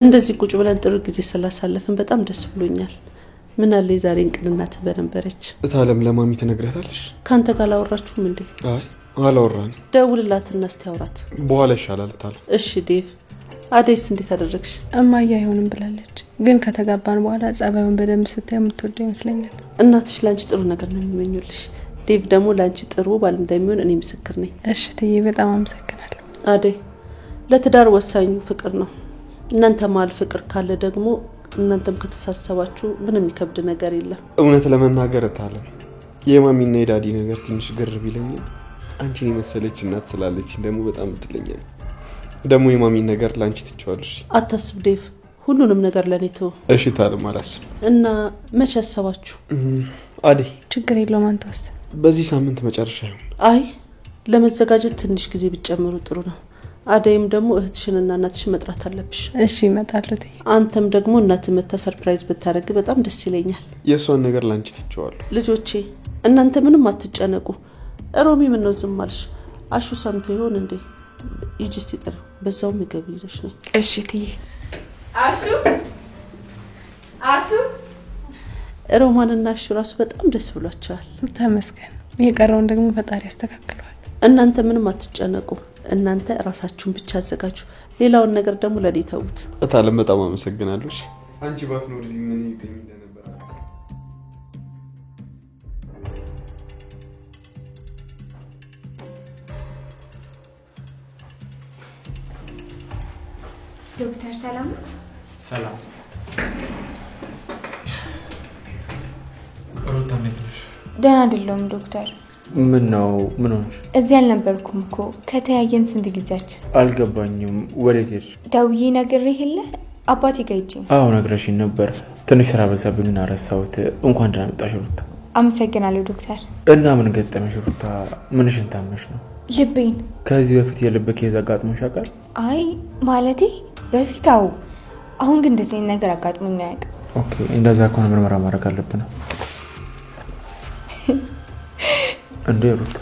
እንደዚህ ቁጭ ብለን ጥሩ ጊዜ ስላሳለፍን በጣም ደስ ብሎኛል። ምን አለ ዛሬን ቅንናት በነበረች እታለም ለማሚ ትነግረታለሽ? ካንተ ጋር አላወራችሁም እንዴ? አይ አላወራንም። ደውልላትና እስቲ አውራት። በኋላ ይሻላል እታለም። እሺ ዴቭ፣ አደይስ እንዴት አደረግሽ? እማዬ አይሆንም ብላለች፣ ግን ከተጋባን በኋላ ጸባዩን በደንብ ስታይ የምትወደው ይመስለኛል። እናትሽ ላንቺ ጥሩ ነገር ነው የሚመኙልሽ። ዴቭ ደግሞ ላንቺ ጥሩ ባል እንደሚሆን እኔ ምስክር ነኝ። እሺ ትዬ በጣም አመሰግናለሁ። አደይ፣ ለትዳር ወሳኙ ፍቅር ነው። እናንተ ማል ፍቅር ካለ ደግሞ እናንተም ከተሳሰባችሁ ምንም የሚከብድ ነገር የለም። እውነት ለመናገር እታለም የማሚና የዳዲ ነገር ትንሽ ግር ቢለኝም አንቺን የመሰለች እናት ስላለች ደግሞ በጣም እድለኛ ነኝ። ደግሞ የማሚን ነገር ላንቺ ትቼዋለሽ። አታስብ ዴቭ፣ ሁሉንም ነገር ለኔ ተው። እሺ እታለም አላስብ። እና መቼ አሰባችሁ? አደይ ችግር የለውም አንተ ወስ በዚህ ሳምንት መጨረሻ ይሁን። አይ ለመዘጋጀት ትንሽ ጊዜ ብትጨምሩ ጥሩ ነው። አደይም ደግሞ እህትሽንና እናትሽን መጥራት አለብሽ። እሺ እመጣለሁ ትዬ። አንተም ደግሞ እናትህ መታ ሰርፕራይዝ ብታደርግ በጣም ደስ ይለኛል። የእሷን ነገር ላንቺ ትቼዋለሁ። ልጆቼ እናንተ ምንም አትጨነቁ። ሮሚ ምን ነው ዝም አልሽ? አሹ ሰምቶ ይሆን እንዴ? ሂጂ እስቲ ጥሪው፣ በዛው ምግብ ይዘሽ ነይ። እሺ ትዬ። አሹ ሮማንና አሹ ራሱ በጣም ደስ ብሏቸዋል። ተመስገን። የቀረውን ደግሞ ፈጣሪ ያስተካክለዋል። እናንተ ምንም አትጨነቁ። እናንተ ራሳችሁን ብቻ አዘጋጁ። ሌላውን ነገር ደግሞ ለኔ ተውት። እታለም በጣም አመሰግናለሁ። አንቺ ባትኖሪ ምን ይገኝ ነበር? ዶክተር ሰላም ሰላም። ሩታ እንዴት ነሽ? ደህና አይደለሁም ዶክተር። ምን ነው? ምን ሆንሽ? እዚህ አልነበርኩም እኮ ከተያየን ስንት ጊዜያችን። አልገባኝም። ወዴት ሄድሽ? ደውዬ ነግሬህ የለ አባቴ ጋር ሂጅ። አዎ ነግረሽኝ ነበር። ትንሽ ስራ በዛብኝና ረሳሁት። እንኳን ደህና መጣሽ ሩታ። አመሰግናለሁ ዶክተር። እና ምን ገጠመሽ ሩታ? ምንሽን ታመሽ ነው? ልቤን። ከዚህ በፊት የልብ ኬዝ አጋጥሞሽ ያውቃል? አይ ማለቴ በፊት አዎ፣ አሁን ግን እንደዚህ አይነት ነገር አጋጥሞኝ አያውቅም። ኦኬ፣ እንደዛ ከሆነ ምርመራ ማድረግ አለብን። እንዴ ሩታ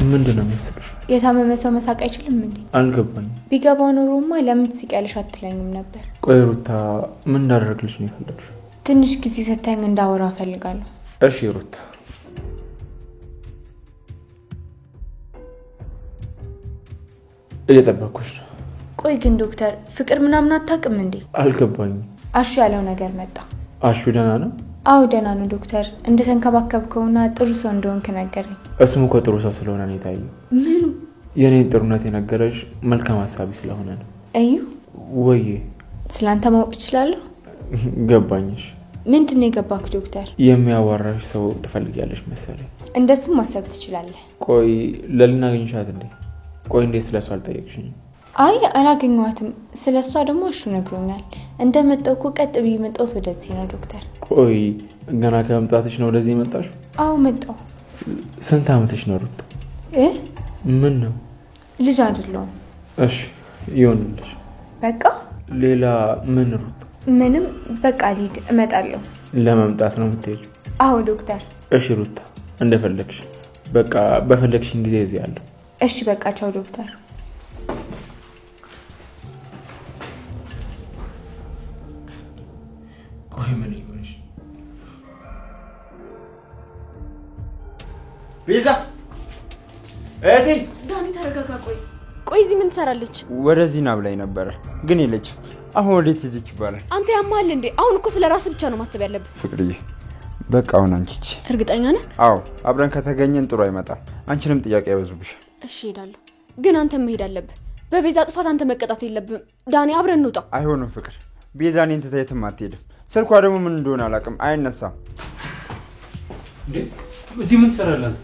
ምንድን ነው የሚያስብሽ? የታመመ ሰው መሳቅ አይችልም እንዴ? አልገባኝም። ቢገባው ኖሮማ ለምን ትስቂያለሽ አትለኝም ነበር። ቆይ ሩታ ምን እንዳደረግልሽ ነው የፈለግሽ? ትንሽ ጊዜ ሰታኝ እንዳወራ እፈልጋለሁ። እሺ ሩታ። እየጠበኩሽ ነው። ቆይ ግን ዶክተር ፍቅር ምናምን አታውቅም እንዴ? አልገባኝም። አሹ ያለው ነገር መጣ። አሹ ደህና ነው? አዎ ደህና ነው ዶክተር። እንደተንከባከብከውና ጥሩ ሰው እንደሆንክ ነገረኝ። እሱም እኮ ጥሩ ሰው ስለሆነ ነው የታየው። ምኑ? የኔን ጥሩነት የነገረሽ መልካም ሀሳቢ ስለሆነ ነው። እዩ ወይ ስላንተ ማወቅ እችላለሁ? ገባኝሽ። ምንድን ነው የገባክ ዶክተር? የሚያዋራሽ ሰው ትፈልጊያለሽ መሰለኝ። እንደሱም ማሰብ ትችላለህ። ቆይ ለልናገኝሻት እንዴ? ቆይ እንዴት ስለሷ አልጠየቅሽኝም? አይ አላገኘኋትም። ስለሷ ደግሞ እሹ ነግሮኛል። እንደመጣሁ እኮ ቀጥ ብዬ መጣሁት ወደዚህ ነው ዶክተር። ቆይ ገና ከመምጣትሽ ነው ወደዚህ የመጣሽ? አዎ መጣሁ። ስንት አመትሽ ነው ሩት? ምን ነው? ልጅ አይደለሁም። እሺ ይሁንልሽ። በቃ ሌላ ምን ሩት? ምንም በቃ ልሂድ፣ እመጣለሁ። ለመምጣት ነው የምትሄጂው? አዎ ዶክተር። እሺ ሩታ እንደፈለግሽ። በቃ በፈለግሽኝ ጊዜ እዚህ አለሁ። እሺ በቃ ቻው ዶክተር። ቆይ ምን ይሆንሽ? ቤዛ እህቴ። ዳኒ ተረጋጋ። ቆይ እዚህ ምን ትሰራለች? ወደዚህ ና ብላኝ ነበረ ግን የለችም። አሁን ወዴት ሄደች ይባላል? አንተ ያማል እንዴ? አሁን እኮ ስለራስ ብቻ ነው ማሰብ ያለብህ። ፍቅርዬ በቃ አሁን አንቺ እርግጠኛ ነህ? አዎ አብረን ከተገኘን ጥሩ አይመጣም። አንቺንም ጥያቄ ያበዙብሻል። እሺ ሄዳለሁ፣ ግን አንተ መሄድ አለብህ። በቤዛ ጥፋት አንተ መቀጣት የለብህም። ዳኒ አብረን እንውጣ። አይሆንም ፍቅር። ቤዛ እኔን ትታ የትም አትሄድም። ስልኳ ደግሞ ምን እንደሆነ አላውቅም፣ አይነሳም። እንዴ እዚህ ምን ትሰራለህ?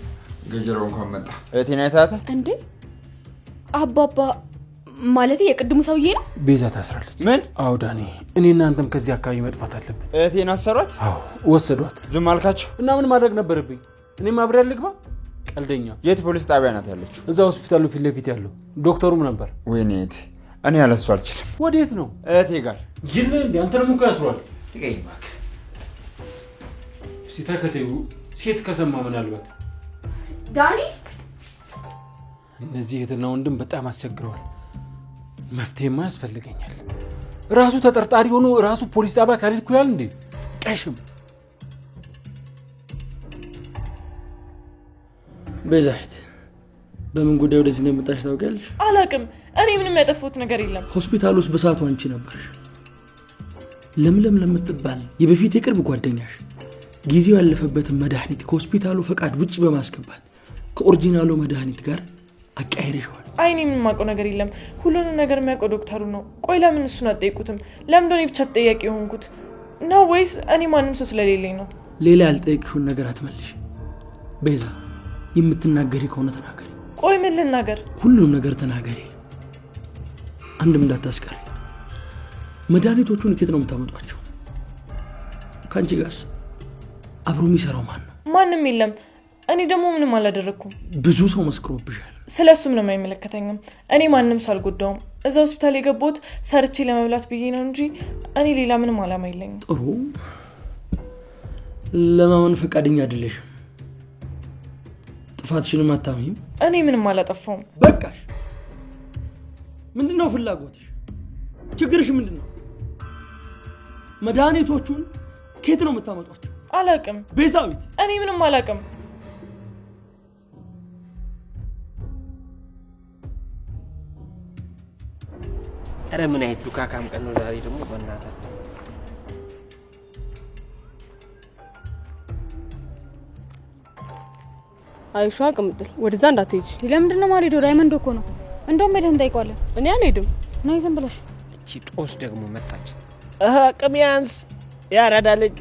ገጀራው እንኳን መጣ። እህቴን አይታታል እንዴ? አባባ ማለት የቅድሙ ሰውዬ ነው። ቤዛ ታስራለች። ምን? አዎ ዳኒ፣ እኔና አንተም ከዚህ አካባቢ መጥፋት አለብን። እህቴን አሰሯት? አዎ ወሰዷት። ዝም አልካቸው? እና ምን ማድረግ ነበረብኝ? እኔም አብሬ ልግባ? ቀልደኛ። የት ፖሊስ ጣቢያ ናት ያለችው? እዛ ሆስፒታሉ ፊት ለፊት ያለው ዶክተሩም ነበር። ወይኔ እህቴ፣ እኔ ያለሱ አልችልም። ወዴት ነው? እህቴ ጋር። ጅል እንዴ? አንተንም እኮ ያስሯል። ትገኝ እባክህ። ሲታከተዩ ሴት ከሰማ ምናልባት። ዳኒ እነዚህ እህትና ወንድም በጣም አስቸግረዋል። መፍትሄማ ያስፈልገኛል። ራሱ ተጠርጣሪ ሆኖ ራሱ ፖሊስ ጣቢያ ካልሄድኩ ያል እንዴ ቀሽም በዛይት በምን ጉዳይ ወደዚህ ነው የመጣሽ ታውቂያለሽ? አላቅም። እኔ ምንም ያጠፋሁት ነገር የለም። ሆስፒታል ውስጥ በሰዓቱ አንቺ ነበርሽ። ለምለም ለምትባል የበፊት የቅርብ ጓደኛሽ ጊዜው ያለፈበትን መድኃኒት ከሆስፒታሉ ፈቃድ ውጭ በማስገባት ከኦሪጂናሉ መድኃኒት ጋር አቀያይረሽዋል። አይኔ ምንም ማውቀው ነገር የለም። ሁሉንም ነገር የሚያውቀው ዶክተሩ ነው። ቆይ ለምን እሱን አትጠይቁትም? ለምን እኔ ብቻ ተጠያቂ የሆንኩት ነው? ወይስ እኔ ማንም ሰው ስለሌለኝ ነው? ሌላ ያልጠየቅሽውን ነገር አትመልሽ ቤዛ። የምትናገሪ ከሆነ ተናገሪ። ቆይ ምን ልናገር? ሁሉንም ነገር ተናገሪ፣ አንድም እንዳታስቀሪ። መድኃኒቶቹን ከየት ነው የምታመጧቸው? ከአንቺ ጋርስ አብሮ የሚሰራው ማን ነው? ማንም የለም። እኔ ደግሞ ምንም አላደረኩም። ብዙ ሰው መስክሮብሻል። ስለሱ ምንም አይመለከተኝም። እኔ ማንም ሰው አልጎዳውም። እዛ ሆስፒታል የገባሁት ሰርቼ ለመብላት ብዬ ነው እንጂ እኔ ሌላ ምንም አላማ የለኝም። ጥሩ፣ ለማመን ፈቃደኛ አይደለሽም። ጥፋትሽንም አታምኚም። እኔ ምንም አላጠፋውም። በቃሽ። ምንድነው ፍላጎትሽ? ችግርሽ ምንድነው? መድኃኒቶቹን ከየት ነው የምታመጧቸው? አላቅም ቤዛዊት፣ እኔ ምንም አላቅም። ኧረ ምን አይነት ዱካካም ቀን ነው ዛሬ ደግሞ በእናትህ። አይሻ ቅምጥል ወደዛ እንዳትሄጂ። ለምንድን ነው የማልሄደው? ዳይመንድ እኮ ነው። እንደውም ሄደን እንጠይቀዋለን። እኔ አልሄድም። ነይ ዝም ብለሽ። እቺ ጦስ ደግሞ መጣች። ቅሚያንስ ያራዳልጅ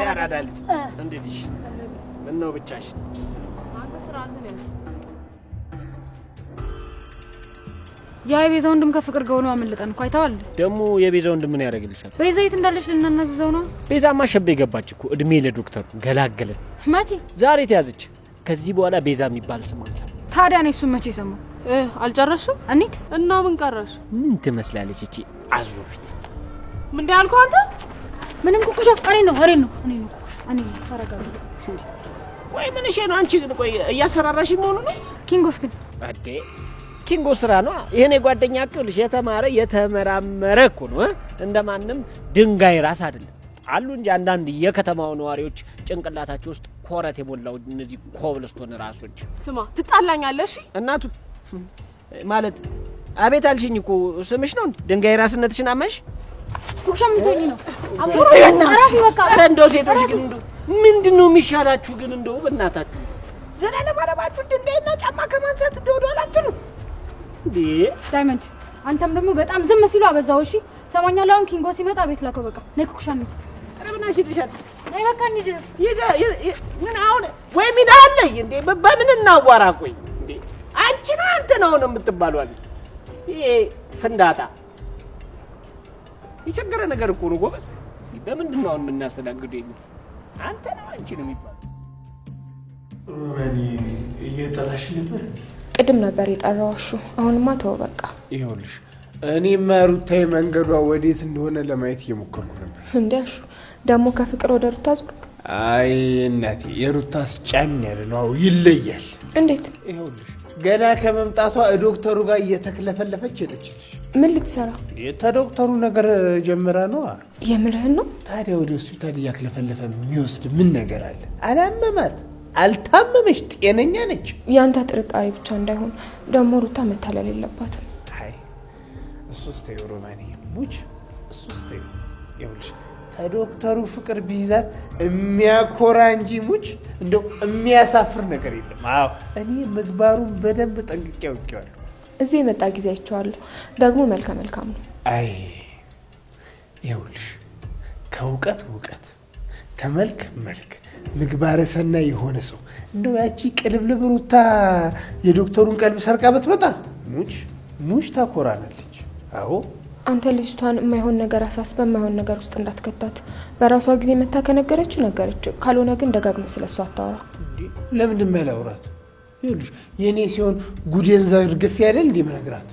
ያራዳልጅ። እንዴት ነሽ? ምን ነው ብቻሽ? አንተ ስርዓትን ያዝ። ያ የቤዛ ወንድም ከፍቅር ጋር ሆኖ አመለጠን እኮ አይተዋል። ደግሞ የቤዛ ወንድም ምን ያደርግልሻል? ቤዛ የት እንዳለች ልናናዝዘው ነው። ቤዛማ ሸቤ ገባች እኮ። እድሜ ለዶክተሩ ገላገለን። መቼ? ዛሬ ተያዘች። ከዚህ በኋላ ቤዛ የሚባል ስም አልሰማም። ታዲያ ነው እሱ መቼ ሰማው? አልጨረስሽም? እንዴት እና ምን ቀረሽ? ምን ትመስላለች እቺ አዙፊት? ምን ያልከው አንተ? ምንም ኩኩሻ እኔ ነው ኩኩሻ እኔ ነው። ተረጋጋ። ወይ ምን እሺ ነው አንቺ ግን? ቆይ እያሰራራሽ መሆኑ ነው? ኪንጎስ ግን አዴ ኪንጎ ስራ ነው። ይሄኔ ጓደኛ አቅልሽ የተማረ የተመራመረ እኮ ነው። እንደማንም ድንጋይ ራስ አይደለም አሉ እንጂ አንዳንድ የከተማው ነዋሪዎች ጭንቅላታቸው ውስጥ ኮረት የሞላው እነዚህ ኮብልስቶን ራሶች። ስማ ትጣላኛለሽ? እናቱ ማለት አቤት አልሽኝ እኮ ስምሽ ነው ድንጋይ ራስነትሽን አመሽ። ኩኩሻ ምን ትሆኚ ነው? አራፊ በቃ እንደው ሴቶች ግን እንደው ምንድነው የሚሻላችሁ ግን? እንደው በእናታችሁ ዘላለም አለባችሁ ድንጋይና ጫማ ከማንሳት እንደው አላችሁ እንዴ? ዳይመንድ አንተም ደግሞ በጣም ዝም ሲሉ አበዛው። እሺ ሰማኛለሁ። አሁን ኪንጎ ሲመጣ ቤት ላከው። በቃ ነይ ኩኩሻ እንሂድ። ረብና ሲጥሻት ነይ በቃ እንሂድ። ምን አሁን ወይ ምን አለ እንዴ? በምን እናዋራ? ቆይ እንዴ አንቺ ነው አንተ ነው የምትባለው አይደል? ይሄ ፍንዳታ የቸገረ ነገር እኮ ነው ጎበዝ። በምንድን ነው አሁን የምናስተናግደው? አንተ ነው አንቺ ነው የሚባለው? ሮማኒ እየጠራሽ ነበር? ቅድም ነበር የጠራዋሹ። አሁንማ ተው በቃ። ይኸውልሽ እኔማ ሩታዬ መንገዷ ወዴት እንደሆነ ለማየት እየሞከርኩ ነበር። እንዴ አሹ ደግሞ ከፍቅር ወደ ሩታ ዞርክ? አይ እናቴ የሩታስ ጫን ያለ ነው፣ ይለያል። እንዴት? ይኸውልሽ ገና ከመምጣቷ ዶክተሩ ጋር እየተክለፈለፈች ሄደችልሽ። ምን ልትሰራ? ዶክተሩ ነገር ጀምራ ነው። የምርህን ነው? ታዲያ ወደ ሆስፒታል እያክለፈለፈ የሚወስድ ምን ነገር አለ? አላመማት፣ አልታመመች፣ ጤነኛ ነች። ያንተ ጥርጣሬ ብቻ እንዳይሆን ደግሞ ሩታ መታለል የለባትም። አይ እሱስ ተይው ሮማኒ ሙች፣ እሱስ ተይው። ይኸውልሽ ከዶክተሩ ፍቅር ቢይዛት የሚያኮራ እንጂ ሙች እንደው የሚያሳፍር ነገር የለም። አዎ እኔ ምግባሩን በደንብ ጠንቅቄ አውቄዋለሁ። እዚህ የመጣ ጊዜ አይቼዋለሁ። ደግሞ መልካም ነው። አይ ይኸውልሽ ከእውቀት እውቀት ከመልክ መልክ ምግባረ ሰናይ የሆነ ሰው እንደው ያቺ ቅልብልብ ሩታ የዶክተሩን ቀልብ ሰርቃ ብትመጣ ሙች ታኮራናለች። አዎ አንተ ልጅቷን የማይሆን ነገር አሳስበ የማይሆን ነገር ውስጥ እንዳትከታት። በራሷ ጊዜ መታ ከነገረች ነገረች፣ ካልሆነ ግን ደጋግመ ስለሷ አታወራ። ለምንድን ነው ያላወራት? ይኸውልሽ የኔ ሲሆን ጉዴን ዘርግፌ አይደል እንዴ ምነግራት?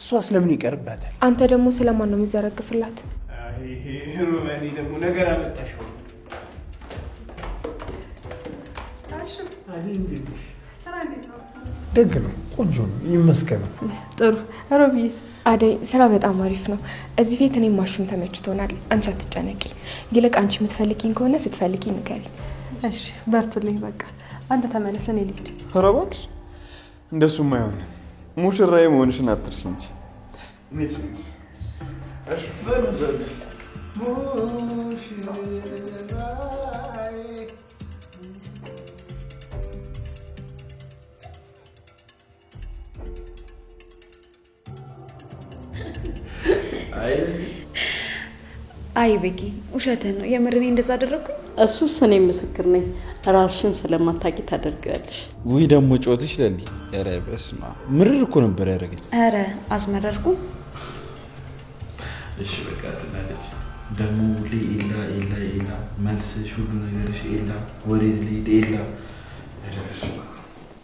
እሷስ ለምን ይቀርባታል? አንተ ደግሞ ስለማን ነው የምትዘረግፍላት? አይ ሮማኒ ደግሞ ነገር አመጣሽው። ደግ ነው፣ ቆንጆ ነው፣ ይመስገነው። ጥሩ ሮቢስ አደይ ስራ በጣም አሪፍ ነው። እዚህ ቤት እኔም ማሹም ተመችቶናል። አንቺ አትጨነቂ። ይልቅ አንቺ የምትፈልጊኝ ከሆነ ስትፈልጊ ንገሪ። እሺ በርቱልኝ። በቃ አንተ ተመለስ፣ እኔ ልሂድ። ኧረ እባክሽ እንደሱም አይሆንም። ሙሽራዬ መሆንሽን አትርሽ እንጂ። አይ ቤኪ ውሸትህን ነው። የምር እኔ እንደዛ አደረግኩኝ? እሱስ እኔ ምስክር ነኝ። ራስሽን ስለማታውቂ ታደርጊያለሽ። ውይ ደግሞ ጮትሽ ለሊ። ኧረ በስመ አብ ምርር እኮ ነበር ያደረገኝ። ኧረ አስመረርኩ። እሺ በቃ ትላለች ደግሞ ሁሌ ኤላ መልስሽ ሁሉ ነገርሽ ኤላ፣ ወዴት ልሂድ ኤላ። ኧረ በስመ አብ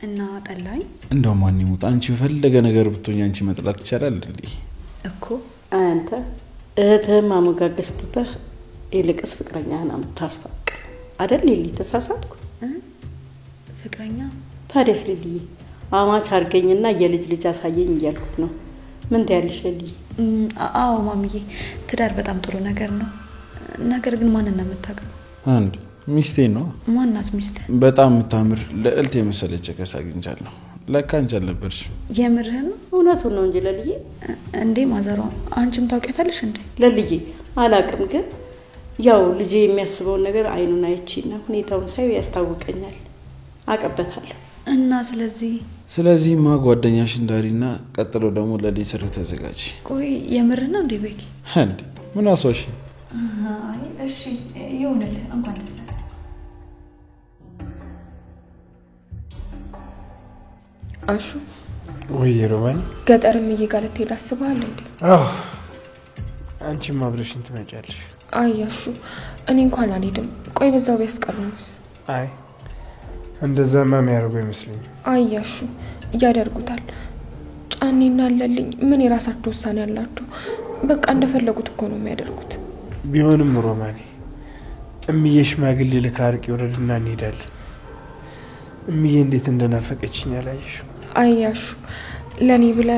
እና ጠላኝ። እንደው ማን ይሙት አንቺ የፈለገ ነገር ብትሆኝ አንቺ መጥላት ይቻላል እንዴ? እኮ አንተ እህትህን ማሞጋገስ ትተህ ይልቅስ ፍቅረኛህን አምታስተዋውቅ አይደል? ሊሊ ተሳሳትኩ? ፍቅረኛ? ታዲያስ ሊሊ አማች አድርገኝና የልጅ ልጅ አሳየኝ እያልኩት ነው። ምን ትያለሽ ሊሊ? አዎ ማሚዬ፣ ትዳር በጣም ጥሩ ነገር ነው። ነገር ግን ማንን ነው የምታገባው? አንድ ሚስቴ ነው። ማናት ሚስት? በጣም የምታምር ልዕልት የመሰለች ከሳ አግኝቻለሁ። ለካ አንቺ አልነበርሽ። የምርህን ነው? እውነቱን ነው እንጂ ለልዬ። እንዴ ማዘሯ አንቺም ታውቂያታለሽ እንዴ? ለልዬ አላቅም፣ ግን ያው ልጄ የሚያስበውን ነገር አይኑን አይቺና ሁኔታውን ሳይ ያስታውቀኛል፣ አቀበታለሁ። እና ስለዚህ ማ ጓደኛሽ እንዳሪና ቀጥሎ ደግሞ ለልጅ ስር ተዘጋጂ። ቆይ የምርህ ነው እንዴ ቤኪ? እንዴ ምን አሷሽ? አይ እሺ ይሁንልህ፣ እንኳን ደስ አለህ። አሹ ወይ ሮማን ገጠርም እየጋር ልትሄድ አስበሃል እንዴ? አዎ አንቺም አብረሽኝ ትመጫለሽ። አይ አሹ እኔ እንኳን አልሄድም። ቆይ በዛው ቢያስቀሩንስ? አይ እንደዛማ የሚያደርጉ አይመስለኝም። አይ አሹ ያደርጉታል። ጫኔና አለልኝ ምን የራሳቸው ውሳኔ ያላቸው፣ በቃ እንደፈለጉት እኮ ነው የሚያደርጉት። ቢሆንም ሮማኔ እምዬ ሽማግሌ ልካ አርቂ ወረድና እንሄዳለን። እምዬ እንዴት እንደናፈቀችኝ አላየሽው? አያሹ ለኔ ብለ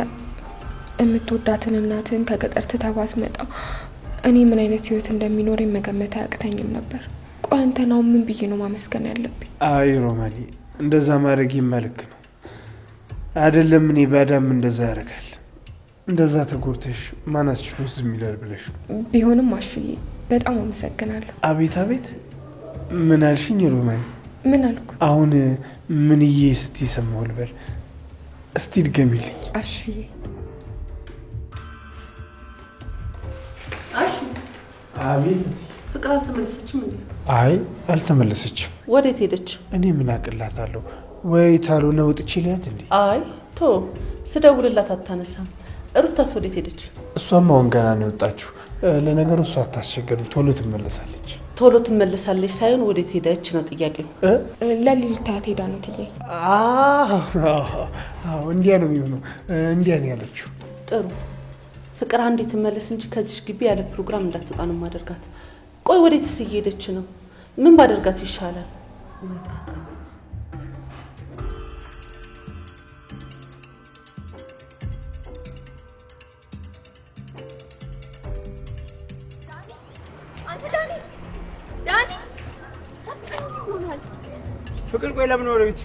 የምትወዳትን እናትን ከገጠር ትተባት መጣ። እኔ ምን አይነት ህይወት እንደሚኖረኝ መገመት አያቅተኝም ነበር። ቆይ አንተ ነው ምን ብዬ ነው ማመስገን ያለብኝ? አይ ሮማኔ እንደዛ ማድረግ ይመልክ ነው አይደለም። እኔ ባዳም እንደዛ ያደርጋል። እንደዛ ተጎርተሽ ማን አስችሎስ ዝም ይላል ብለሽ ነው? ቢሆንም አሹዬ በጣም አመሰግናለሁ። አቤት አቤት። ምን አልሽኝ ሮማኔ? ምን አልኩ? አሁን ምንዬ ስትይ ሰማሁ ልበል? እስቲ ድገሚልኝ አሹዬ። አሹ አቤት። ፍቅር አልተመለሰችም እንዴ? አይ አልተመለሰችም። ወዴት ሄደች? እኔ ምን አቅላታለሁ? ወይ ታልሆነ ወጥቼ ልያት እንዴ? አይ ቶ ስደውልላት አታነሳም። ሩታስ ወዴት ሄደች? እሷም አሁን ገና ነው የወጣችው። ለነገሩ እሷ አታስቸግርም፣ ቶሎ ትመለሳለች። ቶሎ ትመለሳለች ሳይሆን ወዴት ሄደች ነው ጥያቄው። ለሊል ታያት ሄዳ ነው ትዬ። አዎ እንዲያ ነው የሚሆነው። እንዲያ ነው ያለችው። ጥሩ ፍቅር አንዴ ትመለስ እንጂ ከዚህ ግቢ ያለ ፕሮግራም እንዳትወጣ ነው ማደርጋት። ቆይ ወዴትስ እየሄደች ነው? ምን ባደርጋት ይሻላል? ፍቅር ቆይ ለምን ወደ ቤት